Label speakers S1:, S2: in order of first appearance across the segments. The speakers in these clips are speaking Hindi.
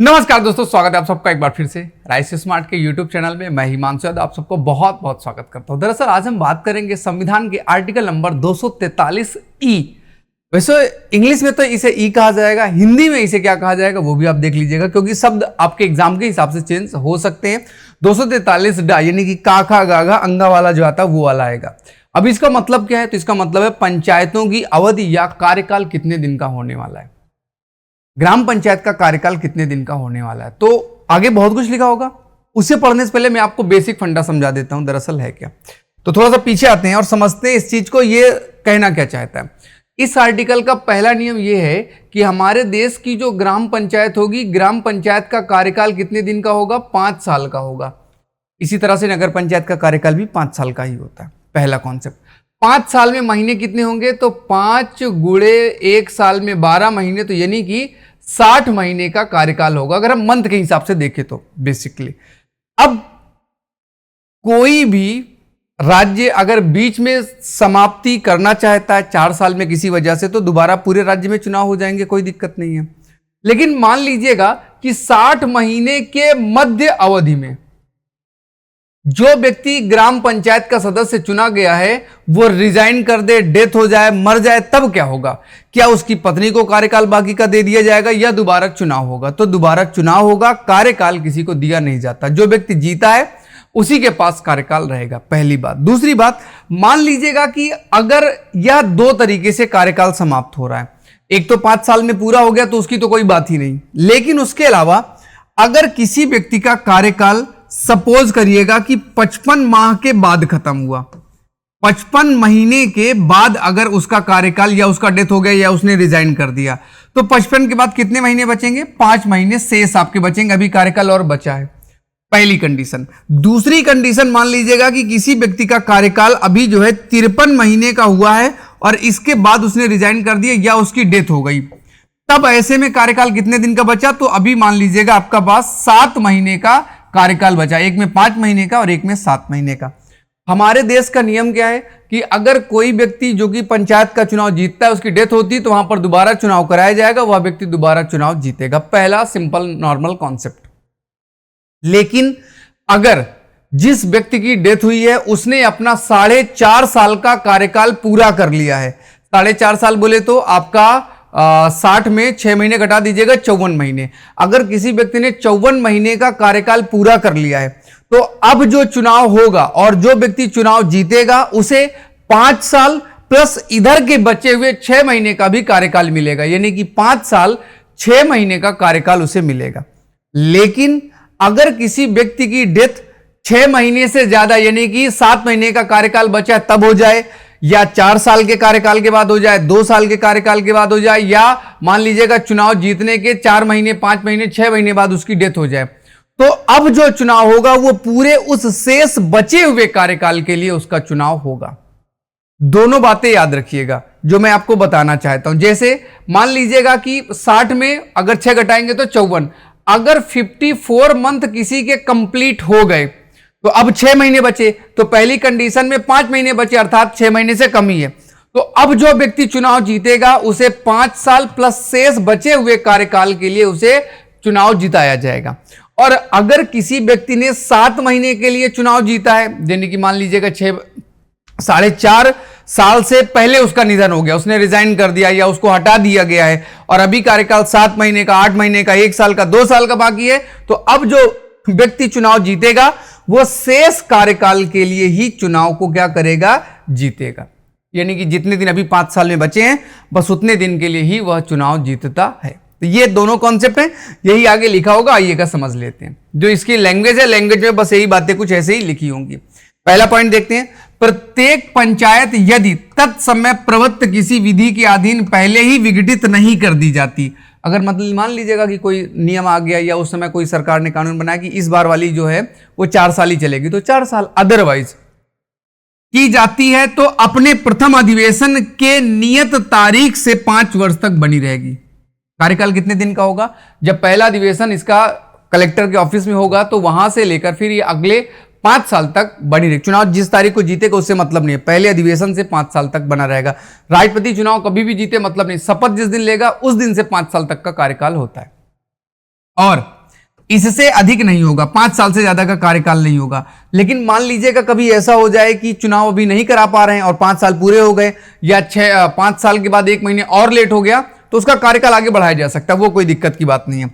S1: नमस्कार दोस्तों, स्वागत है आप सबका एक बार फिर से राइस स्मार्ट के यूट्यूब चैनल में। मैं हिमांशु यादव आप सबको बहुत बहुत स्वागत करता हूं। दरअसल आज हम बात करेंगे संविधान के आर्टिकल नंबर 243 ई। वैसे इंग्लिश में तो इसे ई कहा जाएगा, हिंदी में इसे क्या कहा जाएगा वो भी आप देख लीजिएगा, क्योंकि शब्द आपके एग्जाम के हिसाब से चेंज हो सकते हैं। 243 डा यानी कि काखा गागा अंगा वाला जो आता है वो वाला आएगा। अब इसका मतलब क्या है? तो इसका मतलब है पंचायतों की अवधि या कार्यकाल कितने दिन का होने वाला है, ग्राम पंचायत का कार्यकाल कितने दिन का होने वाला है। तो आगे बहुत कुछ लिखा होगा, उसे पढ़ने से पहले मैं आपको बेसिक फंडा समझा देता हूं दरअसल है क्या। तो थोड़ा सा पीछे आते हैं और समझते हैं इस चीज को, ये कहना क्या चाहता है। इस आर्टिकल का पहला नियम यह है कि हमारे देश की जो ग्राम पंचायत होगी, ग्राम पंचायत का कार्यकाल कितने दिन का होगा? 5 साल का होगा। इसी तरह से नगर पंचायत का कार्यकाल भी 5 साल का ही होता है। पहला कॉन्सेप्ट। 5 साल में महीने कितने होंगे? तो 5 गुणे 1 साल में 12 महीने, तो यानी कि 60 महीने का कार्यकाल होगा अगर हम मंथ के हिसाब से देखें तो बेसिकली। अब कोई भी राज्य अगर बीच में समाप्ति करना चाहता है 4 साल में किसी वजह से, तो दोबारा पूरे राज्य में चुनाव हो जाएंगे, कोई दिक्कत नहीं है। लेकिन मान लीजिएगा कि 60 महीने के मध्य अवधि में जो व्यक्ति ग्राम पंचायत का सदस्य चुना गया है वो रिजाइन कर दे, डेथ हो जाए, मर जाए, तब क्या होगा? क्या उसकी पत्नी को कार्यकाल बाकी का दे दिया जाएगा या दोबारा चुनाव होगा? तो दोबारा चुनाव होगा, कार्यकाल किसी को दिया नहीं जाता। जो व्यक्ति जीता है उसी के पास कार्यकाल रहेगा, पहली बात। दूसरी बात, मान लीजिएगा कि अगर यह 2 तरीके से कार्यकाल समाप्त हो रहा है, एक तो 5 साल में पूरा हो गया तो उसकी तो कोई बात ही नहीं, लेकिन उसके अलावा अगर किसी व्यक्ति का कार्यकाल सपोज करिएगा कि 55 माह के बाद खत्म हुआ, 55 महीने के बाद अगर उसका कार्यकाल या उसका डेथ हो गया या उसने रिजाइन कर दिया, तो 55 के बाद कितने महीने बचेंगे? 5 महीने शेष आपके बचेंगे, अभी कार्यकाल और बचा है। पहली कंडीशन। दूसरी कंडीशन, मान लीजिएगा कि किसी व्यक्ति का कार्यकाल अभी जो है 53 महीने का हुआ है और इसके बाद उसने रिजाइन कर दिया या उसकी डेथ हो गई, तब ऐसे में कार्यकाल कितने दिन का बचा? तो अभी मान लीजिएगा आपका पास 7 महीने का कार्यकाल बचा, एक में 5 महीने का और एक में 7 महीने का। हमारे देश का नियम क्या है कि अगर कोई व्यक्ति जो कि पंचायत का चुनाव जीतता है, उसकी डेथ होती है, तो वहां पर दोबारा चुनाव कराया जाएगा, वह व्यक्ति दोबारा चुनाव जीतेगा। पहला सिंपल नॉर्मल कॉन्सेप्ट। लेकिन अगर जिस व्यक्ति की डेथ हुई है उसने अपना 4.5 साल का कार्यकाल पूरा कर लिया है, 4.5 साल बोले तो आपका 60 में 6 महीने घटा दीजिएगा, 54 महीने। अगर किसी व्यक्ति ने 54 महीने का कार्यकाल पूरा कर लिया है, तो अब जो चुनाव होगा और जो व्यक्ति चुनाव जीतेगा उसे 5 साल प्लस इधर के बचे हुए 6 महीने का भी कार्यकाल मिलेगा, यानी कि 5 साल 6 महीने का कार्यकाल उसे मिलेगा। लेकिन अगर किसी व्यक्ति की डेथ 6 महीने से ज्यादा यानी कि 7 महीने का कार्यकाल बचा है तब हो जाए, या 4 साल के कार्यकाल के बाद हो जाए, 2 साल के कार्यकाल के बाद हो जाए, या मान लीजिएगा चुनाव जीतने के 4 महीने 5 महीने 6 महीने बाद उसकी डेथ हो जाए, तो अब जो चुनाव होगा वो पूरे उस शेष बचे हुए कार्यकाल के लिए उसका चुनाव होगा। दोनों बातें याद रखिएगा जो मैं आपको बताना चाहता हूं। जैसे मान लीजिएगा कि 60 में अगर 6 घटाएंगे तो 54, अगर 54 मंथ किसी के कंप्लीट हो गए तो अब 6 महीने बचे, तो पहली कंडीशन में 5 महीने बचे, अर्थात 6 महीने से कम ही है। तो अब जो व्यक्ति चुनाव जीतेगा उसे 5 साल प्लस शेष बचे हुए कार्यकाल के लिए उसे चुनाव जिताया जाएगा। और अगर किसी व्यक्ति ने 7 महीने के लिए चुनाव जीता है, यानी कि मान लीजिएगा 4.5 साल से पहले उसका निधन हो गया, उसने रिजाइन कर दिया या उसको हटा दिया गया है, और अभी कार्यकाल 7 महीने का, 8 महीने का, 1 साल का, 2 साल का बाकी है, तो अब जो व्यक्ति चुनाव जीतेगा वो शेष कार्यकाल के लिए ही चुनाव को क्या करेगा? जीतेगा। यानी कि जितने दिन अभी 5 साल में बचे हैं बस उतने दिन के लिए ही वह चुनाव जीतता है। तो ये दोनों कॉन्सेप्ट हैं, यही आगे लिखा होगा, आइएगा समझ लेते हैं। जो इसकी लैंग्वेज है, लैंग्वेज में बस यही बातें कुछ ऐसे ही लिखी होंगी। पहला पॉइंट देखते हैं। प्रत्येक पंचायत यदि तत्समय प्रवृत्त किसी विधि के अधीन पहले ही विघटित नहीं कर दी जाती, अगर मतलब मान लीजिएगा कि कोई नियम आ गया या उस समय कोई सरकार ने कानून बनाया कि इस बार वाली जो है वो 4 साल ही चलेगी, तो 4 साल अदरवाइज की जाती है तो अपने प्रथम अधिवेशन के नियत तारीख से 5 वर्ष तक बनी रहेगी। कार्यकाल कितने दिन का होगा? जब पहला अधिवेशन इसका कलेक्टर के ऑफिस में होगा तो वहां से लेकर फिर ये अगले 5 साल तक बनी रहेगी। चुनाव जिस तारीख को जीतेगा उससे मतलब नहीं है, पहले अधिवेशन से 5 साल तक बना रहेगा। राष्ट्रपति चुनाव कभी भी जीते मतलब नहीं, शपथ जिस दिन लेगा उस दिन से 5 साल तक का कार्यकाल होता है। और इससे अधिक नहीं होगा, 5 साल से ज्यादा का कार्यकाल नहीं होगा। लेकिन मान लीजिएगा कभी ऐसा हो जाए कि चुनाव अभी नहीं करा पा रहे हैं और 5 साल पूरे हो गए, या 5 साल के बाद 1 महीने और लेट हो गया, तो उसका कार्यकाल आगे बढ़ाया जा सकता है, वो कोई दिक्कत की बात नहीं है।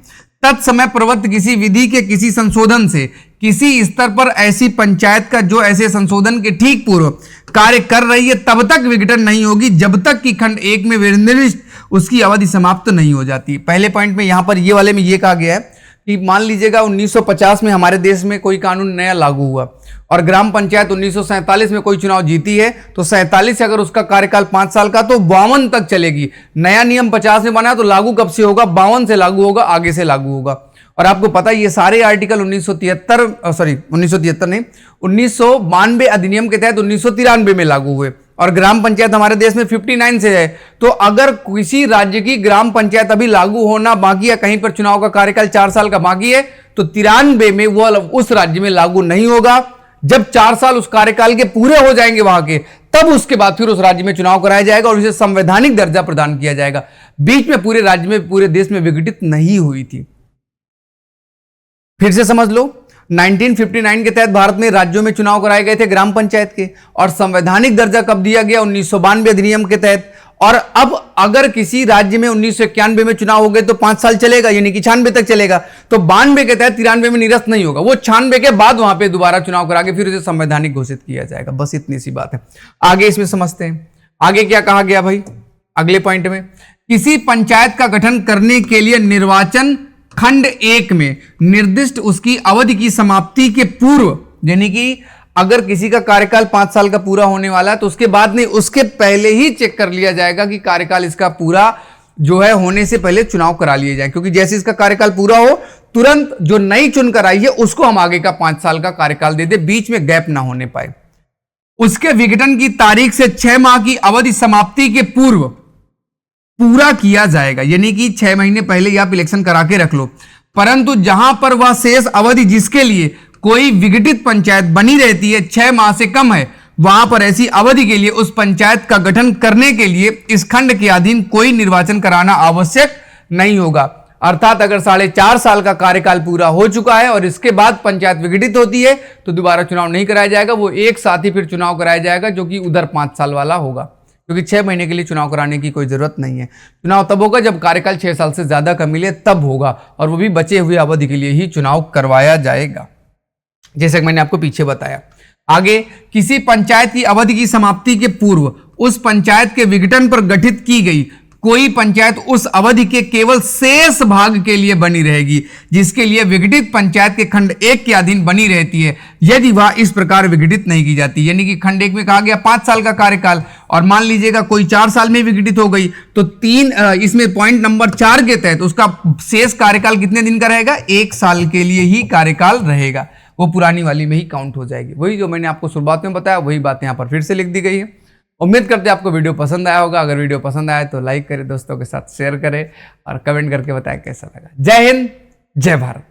S1: तत्समय प्रवृत्त किसी विधि के किसी संशोधन से किसी स्तर पर ऐसी पंचायत का जो ऐसे संशोधन के ठीक पूर्व कार्य कर रही है तब तक विघटन नहीं होगी, जब तक कि खंड 1 में निर्दिष्ट उसकी अवधि समाप्त नहीं हो जाती। पहले पॉइंट में यहां पर ये वाले में ये कहा गया है कि मान लीजिएगा 1950 में हमारे देश में कोई कानून नया लागू हुआ और ग्राम पंचायत 1947 में कोई चुनाव जीती है, तो 47 से अगर उसका कार्यकाल 5 साल का तो 52 तक चलेगी। नया नियम 50 में बना तो लागू कब से होगा? 52 से लागू होगा, आगे से लागू होगा। और आपको पता है ये सारे आर्टिकल 1992 अधिनियम के तहत 1993 में लागू हुए, और ग्राम पंचायत हमारे देश में 59 से है। तो अगर किसी राज्य की ग्राम पंचायत अभी लागू होना बाकी है, कहीं पर चुनाव का कार्यकाल 4 साल का बाकी है, तो 93 में वो उस राज्य में लागू नहीं होगा। जब 4 साल उस कार्यकाल के पूरे हो जाएंगे वहां के, तब उसके बाद फिर उस राज्य में चुनाव कराया जाएगा और उसे संवैधानिक दर्जा प्रदान किया जाएगा। बीच में पूरे राज्य में, पूरे देश में विघटित नहीं हुई थी। फिर से समझ लो, 1959 के तहत भारत में राज्यों में चुनाव कराए गए थे ग्राम पंचायत के, और संवैधानिक दर्जा कब दिया गया? 1992 अधिनियम के तहत। और अब अगर किसी राज्य में 1991 में चुनाव हो गए तो 5 साल चलेगा, यानी कि 96 तक चलेगा। तो 92 के तहत 93 में निरस्त नहीं होगा, वो 96 के बाद वहां पे दोबारा चुनाव करा के फिर उसे संवैधानिक घोषित किया जाएगा। बस इतनी सी बात है। आगे इसमें समझते हैं, आगे क्या कहा गया भाई अगले पॉइंट में। किसी पंचायत का गठन करने के लिए निर्वाचन खंड 1 में निर्दिष्ट उसकी अवधि की समाप्ति के पूर्व, यानी कि अगर किसी का कार्यकाल 5 साल का पूरा होने वाला है तो उसके बाद नहीं, उसके पहले ही चेक कर लिया जाएगा कि कार्यकाल इसका पूरा जो है होने से पहले चुनाव करा लिए जाए, क्योंकि जैसे इसका कार्यकाल पूरा हो तुरंत जो नई चुन कर आई है उसको हम आगे का 5 साल का कार्यकाल दे दे, बीच में गैप ना होने पाए। उसके विघटन की तारीख से 6 माह की अवधि समाप्ति के पूर्व पूरा किया जाएगा, यानी कि 6 महीने पहले ही आप इलेक्शन करा के रख लो। परंतु जहां पर वह शेष अवधि जिसके लिए कोई विघटित पंचायत बनी रहती है 6 माह से कम है, वहां पर ऐसी अवधि के लिए उस पंचायत का गठन करने के लिए इस खंड के अधीन कोई निर्वाचन कराना आवश्यक नहीं होगा। अर्थात अगर 4.5 साल का कार्यकाल पूरा हो चुका है और इसके बाद पंचायत विघटित होती है तो दोबारा चुनाव नहीं कराया जाएगा, वो एक साथ ही फिर चुनाव कराया जाएगा जो कि उधर 5 साल वाला होगा, क्योंकि 6 महीने के लिए चुनाव कराने की कोई जरूरत नहीं है। चुनाव तब होगा जब कार्यकाल 6 साल से ज्यादा का मिले, तब होगा, और वो भी बचे हुए अवधि के लिए ही चुनाव करवाया जाएगा, जैसे मैंने आपको पीछे बताया। आगे, किसी पंचायत की अवधि की समाप्ति के पूर्व उस पंचायत के विघटन पर गठित की गई कोई पंचायत उस अवधि के केवल शेष भाग के लिए बनी रहेगी जिसके लिए विघटित पंचायत के खंड 1 के अधीन बनी रहती है, यदि वह इस प्रकार विघटित नहीं की जाती। यानी कि खंड 1 में कहा गया 5 साल का कार्यकाल, और मान लीजिएगा कोई 4 साल में विघटित हो गई, तो इसमें पॉइंट नंबर 4 के तहत उसका शेष कार्यकाल कितने दिन का रहेगा? 1 साल के लिए ही कार्यकाल रहेगा, वो पुरानी वाली में ही काउंट हो जाएगी। वही जो मैंने आपको शुरुआत में बताया वही बात यहाँ पर फिर से लिख दी गई है। उम्मीद करते हैं आपको वीडियो पसंद आया होगा। अगर वीडियो पसंद आया तो लाइक करें, दोस्तों के साथ शेयर करें और कमेंट करके बताएं कैसा लगा। जय हिंद, जय भारत।